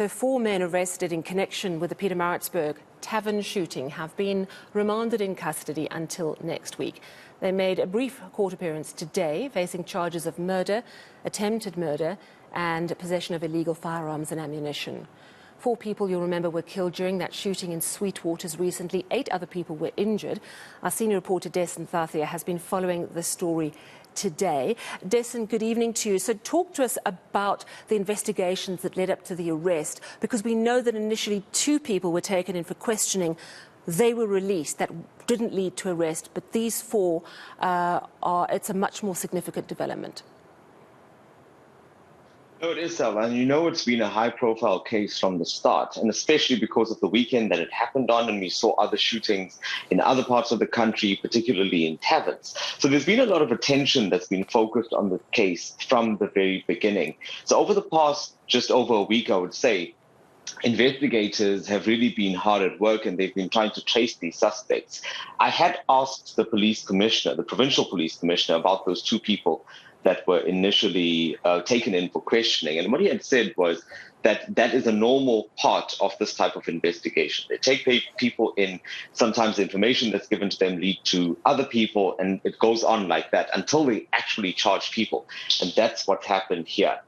So 4 men arrested in connection with the Pietermaritzburg Tavern shooting have been remanded in custody until next week. They made a brief court appearance today, facing charges of murder, attempted murder, and possession of illegal firearms and ammunition. 4 people, you'll remember, were killed during that shooting in Sweetwaters recently. 8 other people were injured. Our senior reporter, Dessen Thathia, has been following the story today. Dessen, good evening to you. So talk to us about the investigations that led up to the arrest, because we know that initially 2 people were taken in for questioning. They were released. That didn't lead to arrest, but these 4 it's a much more significant development. No, it is, Salva, and you know it's been a high-profile case from the start, and especially because of the weekend that it happened on, and we saw other shootings in other parts of the country, particularly in taverns. So there's been a lot of attention that's been focused on the case from the very beginning. So over the past just over a week, I would say, investigators have really been hard at work, and they've been trying to trace these suspects. I had asked the police commissioner, the provincial police commissioner, about those 2 people that were initially taken in for questioning. And what he had said was that that is a normal part of this type of investigation. They take people in, sometimes the information that's given to them lead to other people, and it goes on like that until they actually charge people. And that's what happened here.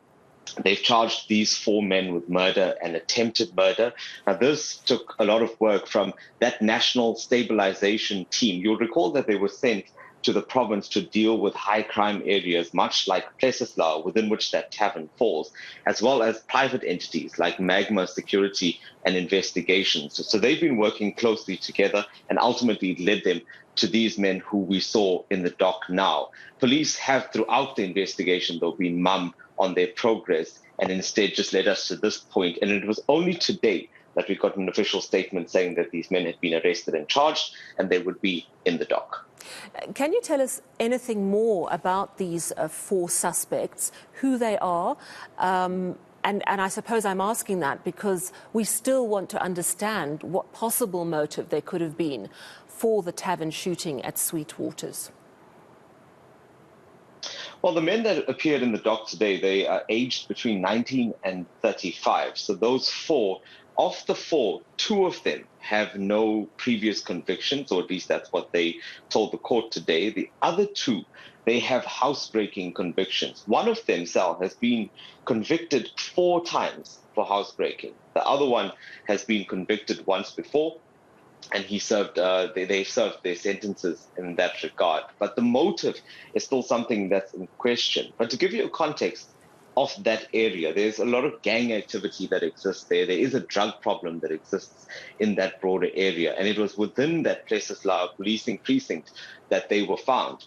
They've charged these 4 men with murder and attempted murder. Now, this took a lot of work from that national stabilization team. You'll recall that they were sent to the province to deal with high crime areas, much like Plesislau, within which that tavern falls, as well as private entities like Magma Security and Investigations. So they've been working closely together, and ultimately it led them to these men who we saw in the dock now. Police have, throughout the investigation, though, been mum on their progress, and instead just led us to this point. And it was only today that we got an official statement saying that these men had been arrested and charged, and they would be in the dock. Can you tell us anything more about these 4 suspects, who they are? And I suppose I'm asking that because we still want to understand what possible motive there could have been for the tavern shooting at Sweetwaters. Well, the men that appeared in the dock today, they are aged between 19 and 35. So those 4, of the 4, 2 of them have no previous convictions, or at least that's what they told the court today. The other 2, they have housebreaking convictions. One of them, Sal, has been convicted 4 times for housebreaking. The other one has been convicted once before, and he served. They served their sentences in that regard. But the motive is still something that's in question. But to give you a context of that area, there's a lot of gang activity that exists there. There is a drug problem that exists in that broader area. And it was within that Plesislau policing precinct that they were found.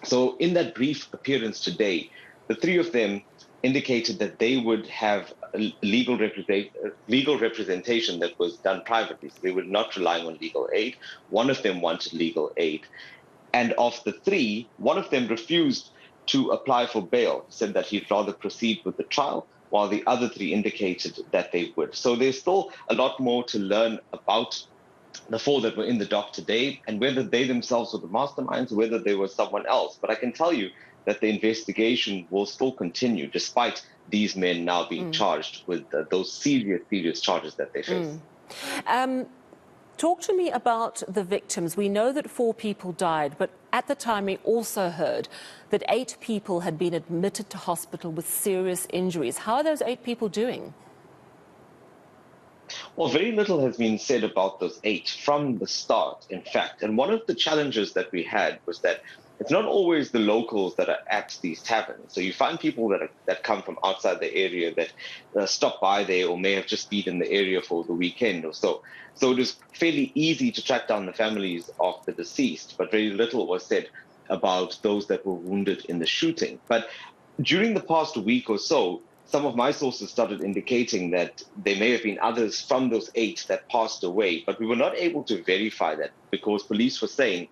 So in that brief appearance today, the 3 of them indicated that they would have a legal representation that was done privately. So they were not relying on legal aid. One of them wanted legal aid. And of the 3, one of them refused to apply for bail, said that he'd rather proceed with the trial, while the other 3 indicated that they would. So there's still a lot more to learn about the 4 that were in the dock today, and whether they themselves were the masterminds, whether they were someone else. But I can tell you that the investigation will still continue, despite these men now being charged with those serious charges that they face. Talk to me about the victims. We know that 4 people died, but at the time we also heard that 8 people had been admitted to hospital with serious injuries. How are those 8 people doing? Well, very little has been said about those 8 from the start, in fact. And one of the challenges that we had was that it's not always the locals that are at these taverns. So you find people that come from outside the area that stop by there, or may have just been in the area for the weekend or so. So it was fairly easy to track down the families of the deceased, but very little was said about those that were wounded in the shooting. But during the past week or so, some of my sources started indicating that there may have been others from those 8 that passed away, but we were not able to verify that because police were saying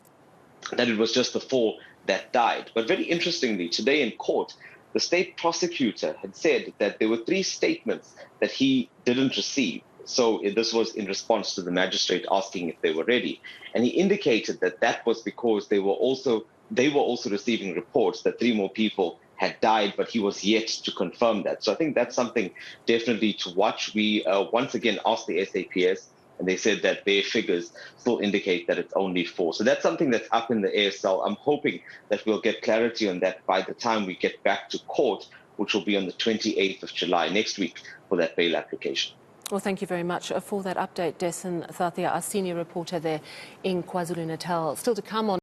that it was just the 4 that died. But very interestingly, today in court, the state prosecutor had said that there were 3 statements that he didn't receive. So this was in response to the magistrate asking if they were ready. And he indicated that that was because they were also receiving reports that 3 more people had died, but he was yet to confirm that. So I think that's something definitely to watch. We once again asked the SAPS, and they said that their figures still indicate that it's only 4. So that's something that's up in the air. So I'm hoping that we'll get clarity on that by the time we get back to court, which will be on the 28th of July, next week, for that bail application. Well, thank you very much for that update, Desan Thathia, our senior reporter there in KwaZulu-Natal. Still to come on